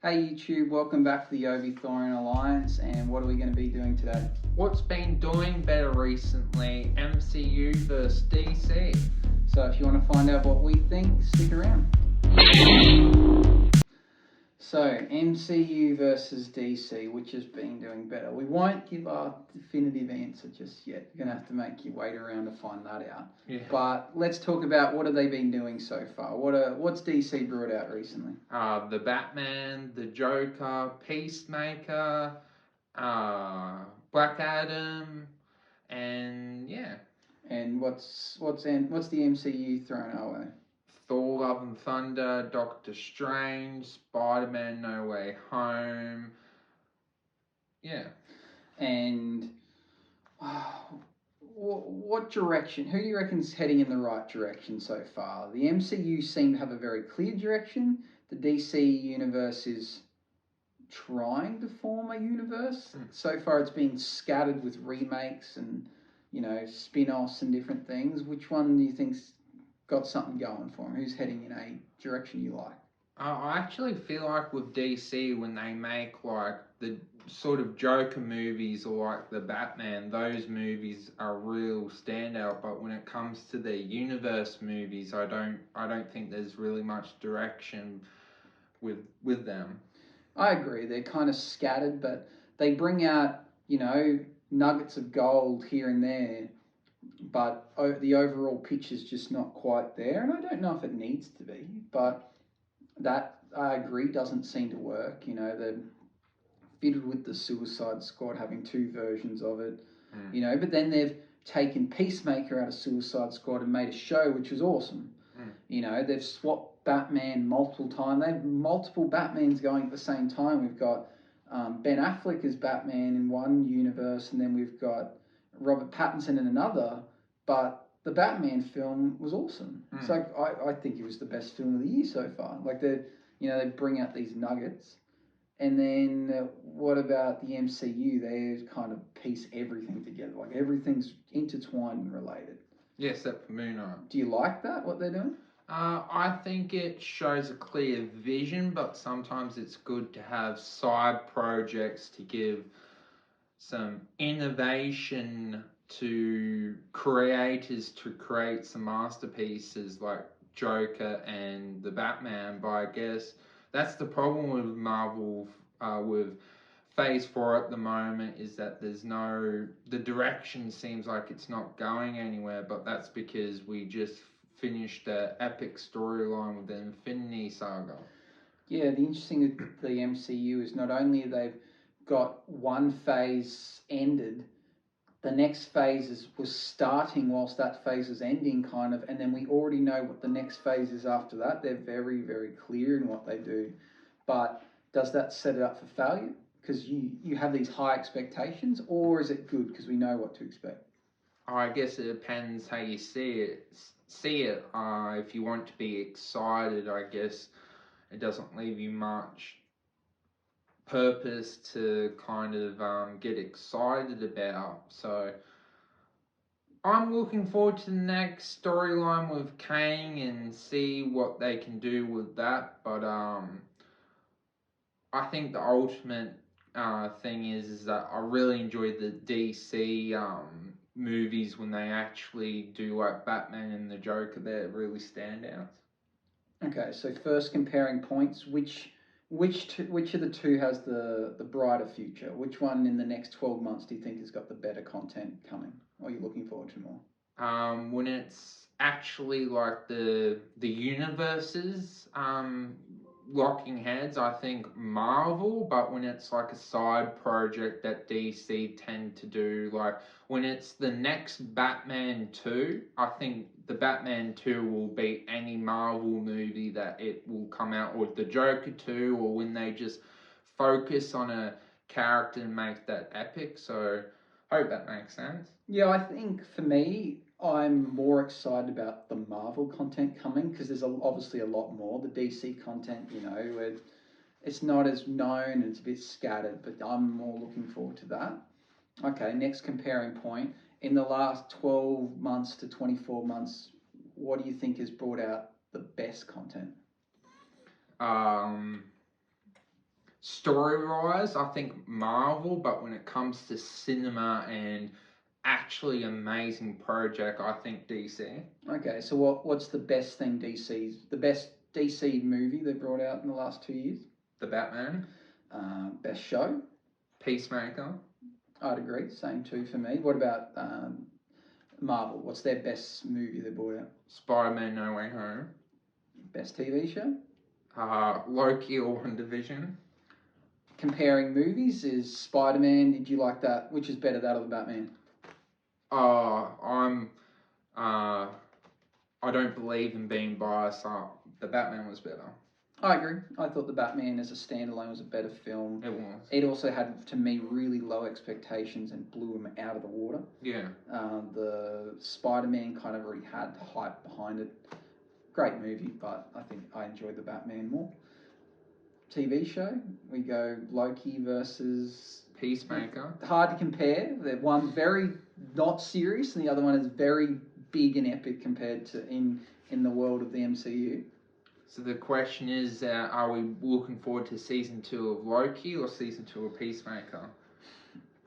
Hey YouTube, welcome back to the Obi Thorin Alliance, and what are we going to be doing today? What's been doing better recently? MCU versus DC. So if you want to find out what we think, stick around. So MCU versus DC, which has been doing better? We won't give our definitive answer just yet. You're going to have to make your wait around to find that out. Yeah. But let's talk about what have they been doing so far. What's DC brought out recently? The Batman, the Joker, Peacemaker, Black Adam, and yeah. And what's the MCU thrown our way? Thor: Love and Thunder, Doctor Strange, Spider-Man: No Way Home. Yeah. And what direction? Who do you reckon's heading in the right direction so far? The MCU seem to have a very clear direction. The DC universe is trying to form a universe. So far, it's been scattered with remakes and spin-offs and different things. Which one do you think's got something going for him? Who's heading in a direction you like? I actually feel like with DC, when they make like the sort of Joker movies or like the Batman, those movies are real standout. But when it comes to the universe movies, I don't think there's really much direction with them. I agree. They're kind of scattered, but they bring out nuggets of gold here and there. But the overall picture's just not quite there, and I don't know if it needs to be. But that, I agree, doesn't seem to work. They're fitted with the Suicide Squad having two versions of it. But then they've taken Peacemaker out of Suicide Squad and made a show which was awesome. They've swapped Batman multiple times. They have multiple Batmans going at the same time. We've got Ben Affleck as Batman in one universe, and then we've got Robert Pattinson in another. But the Batman film was awesome. So I think it was the best film of the year so far. Like they bring out these nuggets. And then what about the MCU? They kind of piece everything together. Like everything's intertwined and related. Yeah, except for Moon Knight. Do you like that, what they're doing? I think it shows a clear vision, but sometimes it's good to have side projects to give some innovation to creators to create some masterpieces like Joker and the Batman. But I guess that's the problem with Marvel, with Phase 4 at the moment, is that the direction seems like it's not going anywhere, but that's because we just finished the epic storyline with the Infinity Saga. Yeah, the interesting with the MCU is not only they've got one phase ended, the next phase was starting whilst that phase was ending, kind of, and then we already know what the next phase is after that. They're very, very clear in what they do. But does that set it up for failure? Because you have these high expectations, or is it good because we know what to expect? I guess it depends how you see it. If you want to be excited, I guess it doesn't leave you much purpose to kind of get excited about. So I'm looking forward to the next storyline with Kang and see what they can do with that. But I think the ultimate thing is that I really enjoy the DC movies when they actually do like Batman and the Joker. They're really standouts. Okay, so first comparing points, which of the two has the brighter future? Which one in the next 12 months do you think has got the better content coming? Or are you looking forward to more? When it's actually like the universes locking heads, I think Marvel. But when it's like a side project that DC tend to do, like when it's the next Batman 2, I think the Batman 2 will beat any Marvel movie that it will come out, or the Joker 2, or when they just focus on a character and make that epic. So hope that makes sense. Yeah, I think for me, I'm more excited about the Marvel content coming because there's obviously a lot more. The DC content, it's not as known and it's a bit scattered, but I'm more looking forward to that. Okay, next comparing point. In the last 12 months to 24 months, what do you think has brought out the best content? Um, Story-wise, I think Marvel, but when it comes to cinema and actually amazing project, I think DC. Okay, so what's the best thing the best DC movie they brought out in the last 2 years? The Batman. Best show? Peacemaker. I'd agree. Same two for me. What about Marvel? What's their best movie they brought out? Spider-Man No Way Home. Best TV show? Loki or WandaVision. Comparing movies, is Spider-Man, did you like that? Which is better, that or the Batman? I don't believe in being biased. The Batman was better. I agree. I thought the Batman as a standalone was a better film. It was. It also had, to me, really low expectations and blew him out of the water. Yeah. The Spider-Man kind of already had the hype behind it. Great movie, but I think I enjoyed the Batman more. TV show, we go Loki versus Peacemaker. Hard to compare. One's very not serious, and the other one is very big and epic compared to in the world of the MCU. So the question is, are we looking forward to season 2 of Loki or season 2 of Peacemaker?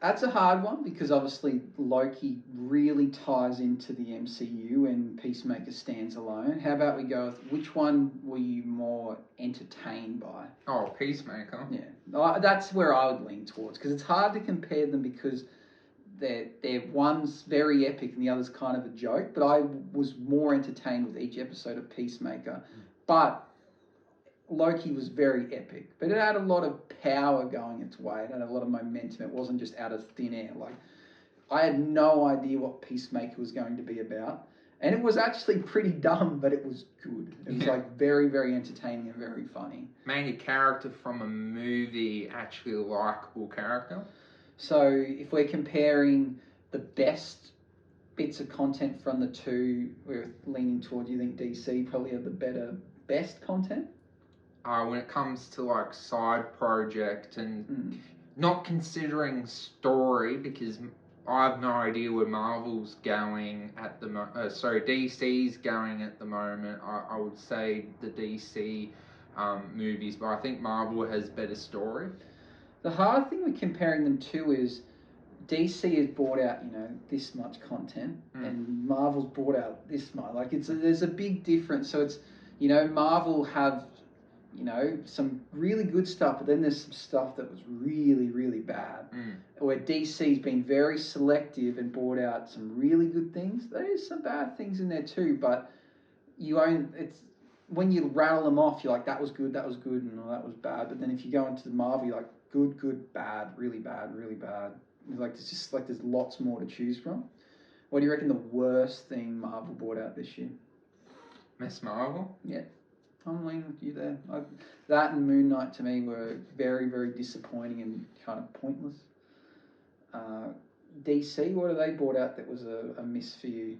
That's a hard one because obviously Loki really ties into the MCU and Peacemaker stands alone. How about we go with which one were you more entertained by? Oh, Peacemaker. Yeah, that's where I would lean towards because it's hard to compare them because they're one's very epic and the other's kind of a joke. But I was more entertained with each episode of Peacemaker. But Loki was very epic, but it had a lot of power going its way. It had a lot of momentum. It wasn't just out of thin air. Like, I had no idea what Peacemaker was going to be about. And it was actually pretty dumb, but it was good. It was like very, very entertaining and very funny. Made a character from a movie actually a likable character. So if we're comparing the best bits of content from the two, we're leaning towards, you think DC probably have the best content? When it comes to like side project and not considering story, because I have no idea where Marvel's going at the DC's going at the moment. I would say the DC movies, but I think Marvel has better story. The hard thing with comparing them to is DC has bought out, this much content, and Marvel's bought out this much. Like there's a big difference. So it's, Marvel have, some really good stuff, but then there's some stuff that was really, really bad. Where DC's been very selective and bought out some really good things. There's some bad things in there too, but it's when you rattle them off, you're like, that was good, and that was bad. But then if you go into the Marvel, you're like, good, bad, really bad, really bad. Like there's lots more to choose from. What do you reckon the worst thing Marvel bought out this year? Miss Marvel? Yeah. I'm leaning with you there. That and Moon Knight to me were very, very disappointing and kind of pointless. DC, what have they brought out that was a miss for you?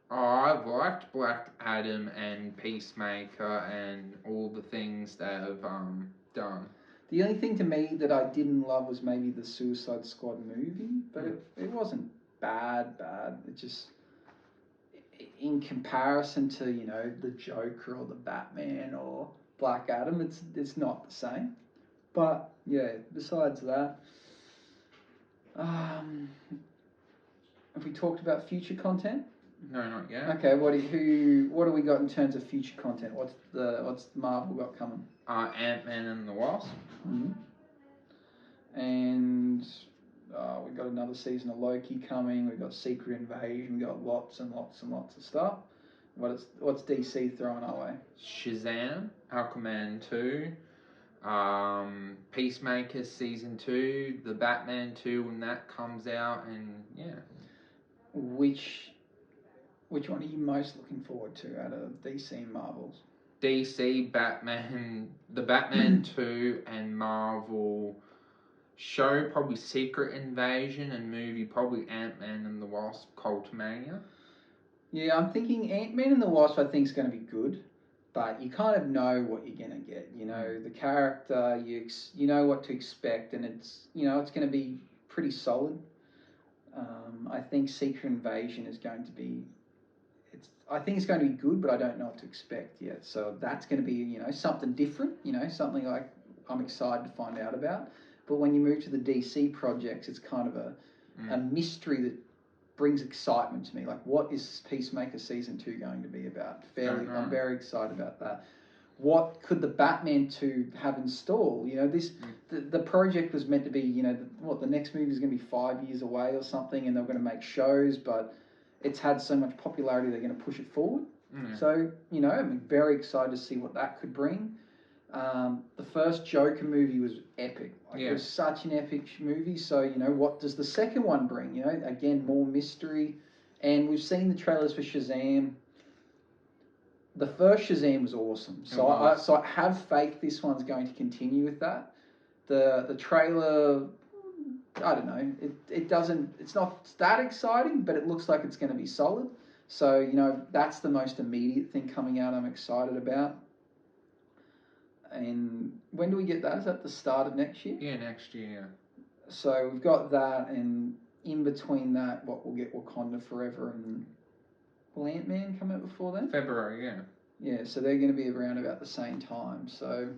I've liked Black Adam and Peacemaker and all the things they have done. The only thing to me that I didn't love was maybe the Suicide Squad movie, but it wasn't bad. It just, in comparison to, the Joker or the Batman or Black Adam, it's not the same. But yeah, besides that, have we talked about future content? No, not yet. Okay, what do we got in terms of future content? What's Marvel got coming? Ant-Man and the Wasp. Mm-hmm. And we've got another season of Loki coming. We've got Secret Invasion. We've got lots and lots and lots of stuff. What's DC throwing our way? Shazam, Aquaman 2, Peacemaker Season 2, the Batman 2 when that comes out, and yeah. Which one are you most looking forward to out of DC and Marvels? DC, Batman, the Batman 2, and Marvel show probably Secret Invasion, and movie probably Ant-Man and the Wasp, Quantumania. Yeah, I'm thinking Ant-Man and the Wasp I think is going to be good, but you kind of know what you're going to get. The character, you know what to expect, and it's going to be pretty solid. I think Secret Invasion is going to be. I think it's going to be good, but I don't know what to expect yet. So that's going to be something different. Something like I'm excited to find out about. But when you move to the DC projects, it's kind of a mystery that brings excitement to me. Like, what is Peacemaker Season 2 going to be about? I'm very excited about that. What could the Batman 2 have in store? You know, the project was meant to be, you know, the next movie is going to be 5 years away or something, and they're going to make shows, but it's had so much popularity they're going to push it forward. So, you know, I'm very excited to see what that could bring. The first Joker movie was epic. It was such an epic movie. So, you know, what does the second one bring? You know, again, more mystery. And we've seen the trailers for Shazam. The first Shazam was awesome. So I have faith this one's going to continue with that. The trailer, I don't know. It's not that exciting, but it looks like it's going to be solid. So, you know, that's the most immediate thing coming out I'm excited about. And when do we get that? Is that the start of next year? Yeah, next year. So we've got that, and in between that, we'll get Wakanda Forever, and will Ant-Man come out before then? February, yeah. Yeah, so they're going to be around about the same time. So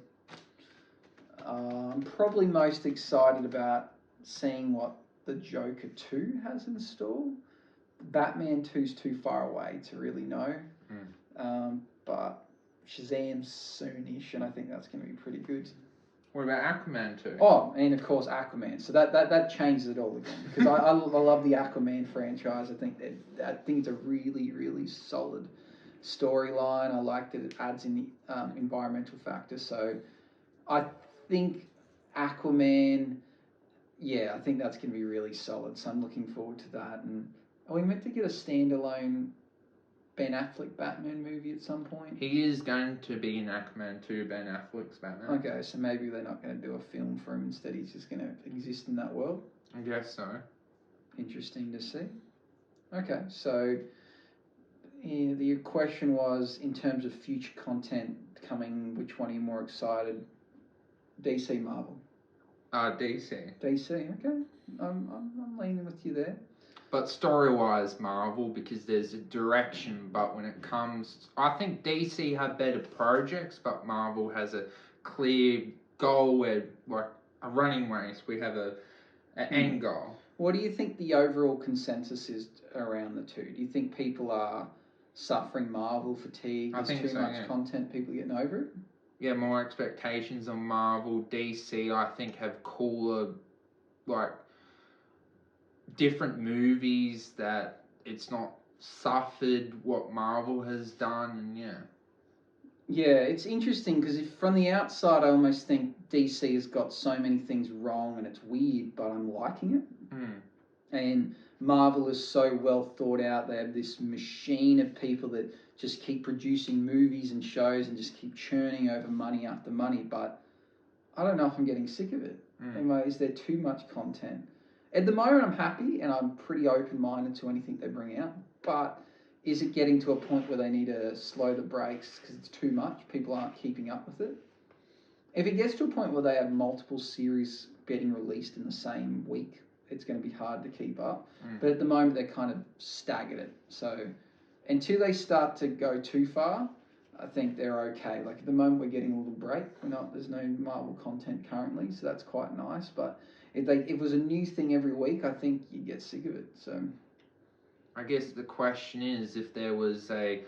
I'm probably most excited about seeing what the Joker 2 has in store. Batman 2's too far away to really know. But Shazam's soonish, and I think that's going to be pretty good. What about Aquaman 2? Oh, and of course Aquaman. So that changes it all again, because I love the Aquaman franchise. I think it's a really, really solid storyline. I like that it adds in the environmental factor. So I think Aquaman, I think that's going to be really solid. So I'm looking forward to that. And are we meant to get a standalone Ben Affleck Batman movie at some point? He is going to be in Aquaman 2, Ben Affleck's Batman. Okay, so maybe they're not going to do a film for him. Instead, he's just going to exist in that world. I guess so. Interesting to see. Okay, so the question was, in terms of future content coming, which one are you more excited? DC, Marvel? DC. DC, okay. I'm leaning with you there. But story-wise, Marvel, because there's a direction. But when it comes, I think DC have better projects, but Marvel has a clear goal where, like a running race, we have an end goal. What do you think the overall consensus is around the two? Do you think people are suffering Marvel fatigue? There's too much content, people getting over it? Yeah, more expectations on Marvel. DC, I think, have cooler, like, different movies that it's not suffered what Marvel has done, and yeah, it's interesting because from the outside I almost think DC has got so many things wrong and it's weird, but I'm liking it. And Marvel is so well thought out. They have this machine of people that just keep producing movies and shows and just keep churning over money after money, but I don't know if I'm getting sick of it. Is there too much content? At the moment, I'm happy and I'm pretty open-minded to anything they bring out. But is it getting to a point where they need to slow the brakes because it's too much? People aren't keeping up with it. If it gets to a point where they have multiple series getting released in the same week, it's going to be hard to keep up. But at the moment, they're kind of staggered it. So until they start to go too far, I think they're okay. Like at the moment, we're getting a little break. There's no Marvel content currently, so that's quite nice. But if it was a new thing every week, I think you'd get sick of it. So I guess the question is, if there was a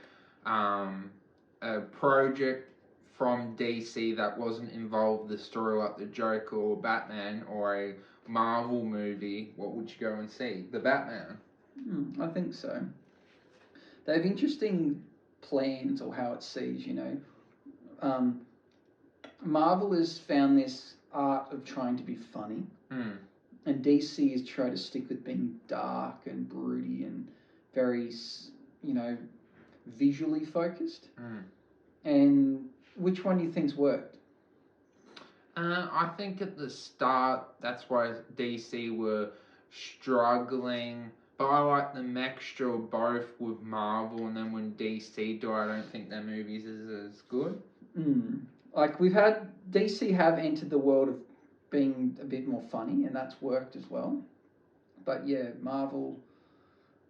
project from DC that wasn't involved the story like the Joker or Batman, or a Marvel movie, what would you go and see? The Batman. I think so. They have interesting plans, or how it sees, Marvel has found this art of trying to be funny, and DC is trying to stick with being dark and broody and very, visually focused. And which one do you think's worked? I think at the start, that's why DC were struggling. But I like the mixture of both with Marvel, and then when DC do, I don't think their movies is as good. Like we've had DC have entered the world of being a bit more funny, and that's worked as well. But yeah, Marvel.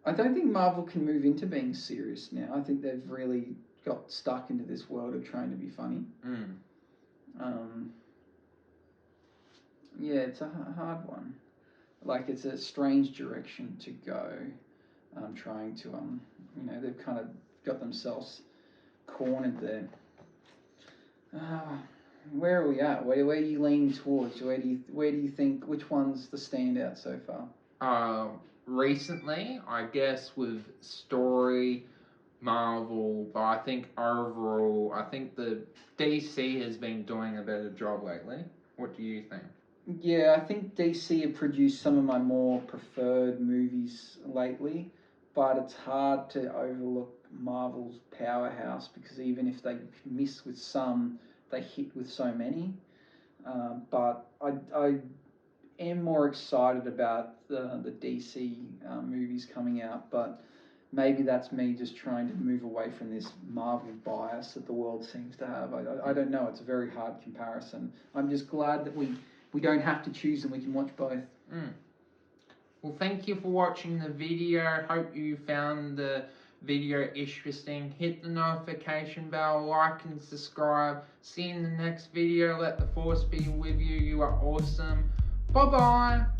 I don't think Marvel can move into being serious now. I think they've really got stuck into this world of trying to be funny. Yeah, it's a hard one. Like it's a strange direction to go. Trying to they've kind of got themselves cornered there. Uh, where are we at? Where are you leaning towards? Where do you think which one's the standout so far? Recently, I guess with story, Marvel, but I think overall, I think the DC has been doing a better job lately. What do you think? Yeah, I think DC have produced some of my more preferred movies lately, but it's hard to overlook Marvel's powerhouse because even if they miss with some, they hit with so many. But I am more excited about the DC movies coming out, but maybe that's me just trying to move away from this Marvel bias that the world seems to have. I don't know. It's a very hard comparison. I'm just glad that we don't have to choose and we can watch both. Mm. Well, thank you for watching the video. Hope you found the video interesting. Hit the notification bell, like and subscribe. See you in the next video. Let the force be with you. You are awesome. Bye bye.